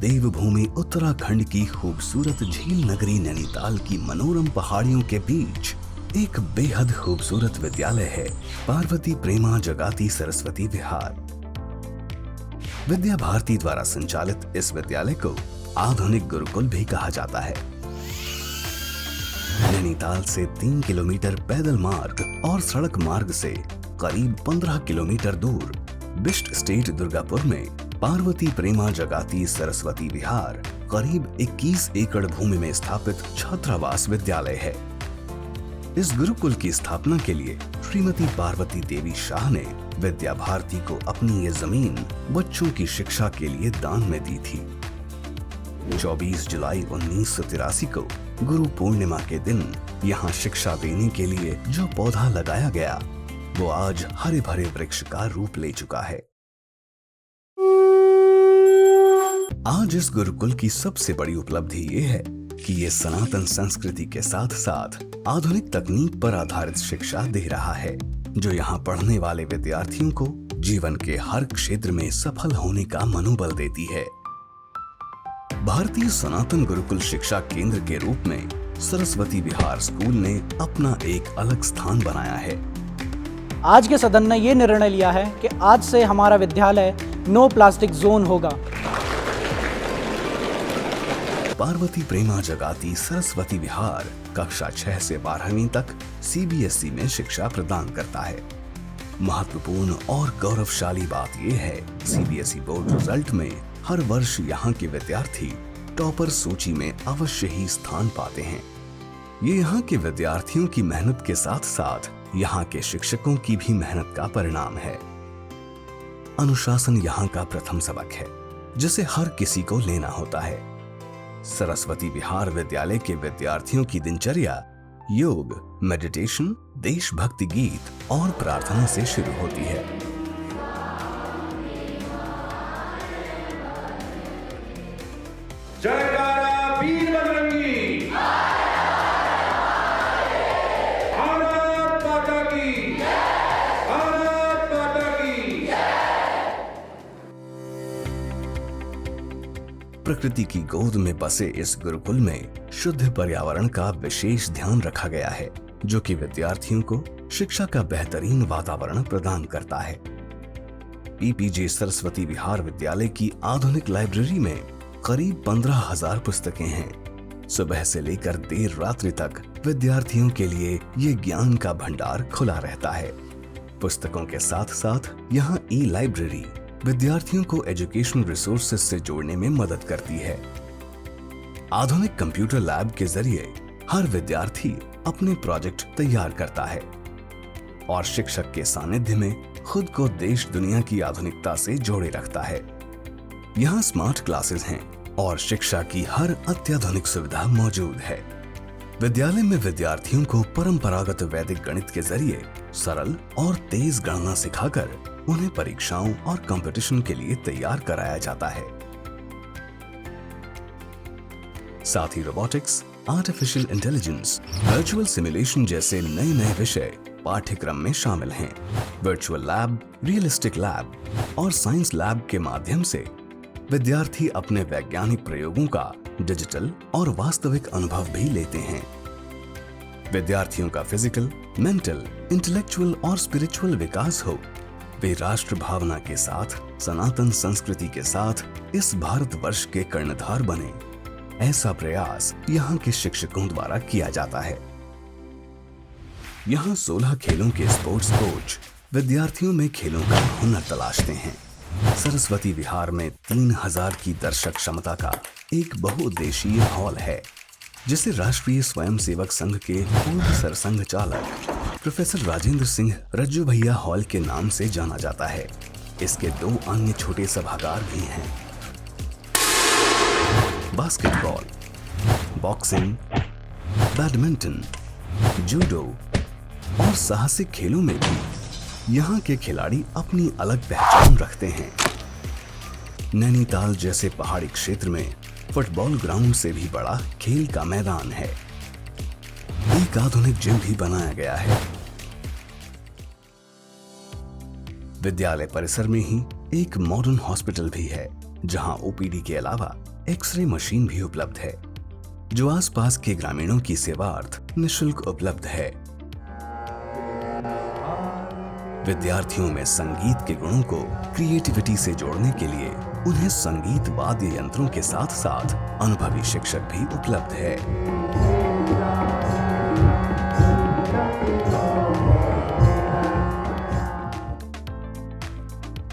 देवभूमि उत्तराखंड की खूबसूरत झील नगरी नैनीताल की मनोरम पहाड़ियों के बीच एक बेहद खूबसूरत विद्यालय है, पार्वती प्रेमा जगाती सरस्वती विहार। विद्या भारती द्वारा संचालित इस विद्यालय को आधुनिक गुरुकुल भी कहा जाता है। नैनीताल से 3 किलोमीटर पैदल मार्ग और सड़क मार्ग से करीब 15 किलोमीटर दूर बिष्ट स्टेट दुर्गापुर में पार्वती प्रेमा जगाती सरस्वती विहार करीब 21 एकड़ भूमि में स्थापित छात्रावास विद्यालय है। इस गुरुकुल की स्थापना के लिए श्रीमती पार्वती देवी शाह ने विद्या भारती को अपनी ये जमीन बच्चों की शिक्षा के लिए दान में दी थी। 24 जुलाई 1983 को गुरु पूर्णिमा के दिन यहाँ शिक्षा देने के लिए जो पौधा लगाया गया वो आज हरे भरे वृक्ष का रूप ले चुका है। आज इस गुरुकुल की सबसे बड़ी उपलब्धि ये है कि ये सनातन संस्कृति के साथ साथ आधुनिक तकनीक पर आधारित शिक्षा दे रहा है, जो यहाँ पढ़ने वाले विद्यार्थियों को जीवन के हर क्षेत्र में सफल होने का मनोबल देती है। भारतीय सनातन गुरुकुल शिक्षा केंद्र के रूप में सरस्वती विहार स्कूल ने अपना एक अलग स्थान बनाया है। आज के सदन ने ये निर्णय लिया है कि आज से हमारा विद्यालय नो प्लास्टिक जोन होगा। पार्वती प्रेमा जगाती सरस्वती विहार कक्षा 6 से 12वीं तक CBSE में शिक्षा प्रदान करता है। महत्वपूर्ण और गौरवशाली बात यह है, CBSE बोर्ड रिजल्ट में हर वर्ष यहाँ के विद्यार्थी टॉपर सूची में अवश्य ही स्थान पाते हैं। ये यहाँ के विद्यार्थियों की मेहनत के साथ साथ यहाँ के शिक्षकों की भी मेहनत का परिणाम है। अनुशासन यहाँ का प्रथम सबक है, जिसे हर किसी को लेना होता है। सरस्वती विहार विद्यालय के विद्यार्थियों की दिनचर्या योग, मेडिटेशन, देशभक्ति गीत और प्रार्थना से शुरू होती है। जयकारा वीर बजरंगी, भारत माता की, भारत माता की। प्रकृति की गोद में बसे इस गुरुकुल में शुद्ध पर्यावरण का विशेष ध्यान रखा गया है, जो कि विद्यार्थियों को शिक्षा का बेहतरीन वातावरण प्रदान करता है। PPJ सरस्वती विहार विद्यालय की आधुनिक लाइब्रेरी में करीब 15,000 पुस्तकें हैं। सुबह से लेकर देर रात्रि तक विद्यार्थियों के लिए ये ज्ञान का भंडार खुला रहता है। पुस्तकों के साथ साथ यहाँ ई-लाइब्रेरी विद्यार्थियों को एजुकेशनल रिसोर्सेज से जोड़ने में मदद करती है। आधुनिक कंप्यूटर लैब के जरिए हर विद्यार्थी अपने प्रोजेक्ट तैयार करता है और शिक्षक के सानिध्य में खुद को देश दुनिया की आधुनिकता से जोड़े रखता है। यहाँ स्मार्ट क्लासेस हैं और शिक्षा की हर अत्याधुनिक सुविधा मौजूद है। विद्यालय में विद्यार्थियों को परंपरागत वैदिक गणित के जरिए सरल और तेज गणना सिखाकर उन्हें परीक्षाओं और कंपटीशन के लिए तैयार कराया जाता है। साथ ही robotics, artificial intelligence, virtual simulation जैसे नए नए विषय पाठ्यक्रम में शामिल हैं। वर्चुअल लैब, रियलिस्टिक लैब और साइंस लैब के माध्यम से विद्यार्थी अपने वैज्ञानिक प्रयोगों का डिजिटल और वास्तविक अनुभव भी लेते हैं। विद्यार्थियों का फिजिकल, मेंटल, इंटेलेक्चुअल और स्पिरिचुअल विकास हो, वे राष्ट्र भावना के साथ सनातन संस्कृति के साथ इस भारतवर्ष के कर्णधार बने, ऐसा प्रयास यहाँ के शिक्षकों द्वारा किया जाता है। यहाँ 16 खेलों के स्पोर्ट्स कोच विद्यार्थियों में खेलों का हुनर तलाशते हैं। सरस्वती विहार में 3000 की दर्शक क्षमता का एक बहुउद्देशीय हॉल है, जिसे राष्ट्रीय स्वयंसेवक संघ के पूर्व सरसंघ चालक प्रोफेसर राजेंद्र सिंह रज्जू भैया हॉल के नाम से जाना जाता है। इसके 2 अन्य छोटे सभागार भी हैं। बास्केटबॉल, बॉक्सिंग, बैडमिंटन, जूडो और साहसिक खेलों में भी यहाँ के खिलाड़ी अपनी अलग पहचान रखते हैं। नैनीताल जैसे पहाड़ी क्षेत्र में फुटबॉल ग्राउंड से भी बड़ा खेल का मैदान है। एक आधुनिक जिम भी बनाया गया है। विद्यालय परिसर में ही एक मॉडर्न हॉस्पिटल भी है, जहां OPD के अलावा एक्सरे मशीन भी उपलब्ध है, जो आसपास के ग्रामीणों की सेवार्थ निःशुल्क उपलब्ध है। विद्यार्थियों में संगीत के गुणों को क्रिएटिविटी से जोड़ने के लिए उन्हें संगीत वाद्य यंत्रों के साथ साथ अनुभवी शिक्षक भी उपलब्ध है।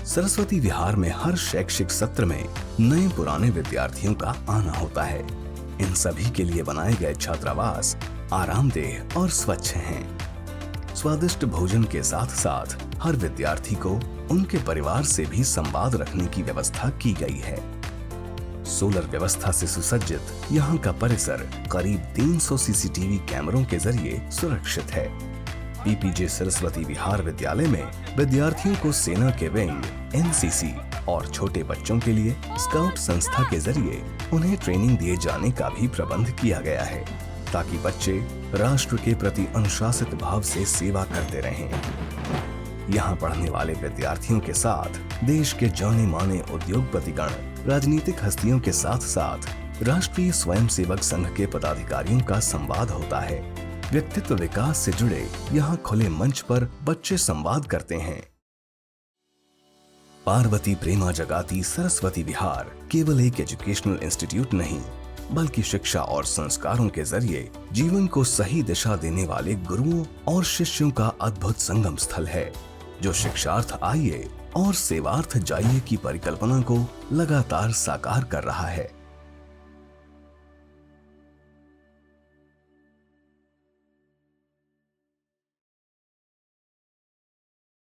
सरस्वती विहार में हर शैक्षिक सत्र में नए पुराने विद्यार्थियों का आना होता है। इन सभी के लिए बनाए गए छात्रावास आरामदेह और स्वच्छ हैं। स्वादिष्ट भोजन के साथ साथ हर विद्यार्थी को उनके परिवार से भी संवाद रखने की व्यवस्था की गई है। सोलर व्यवस्था से सुसज्जित यहाँ का परिसर करीब 300 सीसीटीवी कैमरों के जरिए सुरक्षित है। पीपीजे सरस्वती विहार विद्यालय में विद्यार्थियों को सेना के विंग, एनसीसी और छोटे बच्चों के लिए स्काउट संस्था के जरिए उन्हें ट्रेनिंग दिए जाने का भी प्रबंध किया गया है, ताकि बच्चे राष्ट्र के प्रति अनुशासित भाव से सेवा करते रहें। यहाँ पढ़ने वाले विद्यार्थियों के साथ देश के जाने माने उद्योगपतिगण, राजनीतिक हस्तियों के साथ साथ राष्ट्रीय स्वयंसेवक संघ के पदाधिकारियों का संवाद होता है। व्यक्तित्व विकास से जुड़े यहाँ खुले मंच पर बच्चे संवाद करते हैं। पार्वती प्रेमा जगाती सरस्वती विहार केवल एक एजुकेशनल इंस्टीट्यूट नहीं, बल्कि शिक्षा और संस्कारों के जरिए जीवन को सही दिशा देने वाले गुरुओं और शिष्यों का अद्भुत संगम स्थल है, जो शिक्षार्थ आइए और सेवार्थ जाइए की परिकल्पना को लगातार साकार कर रहा है।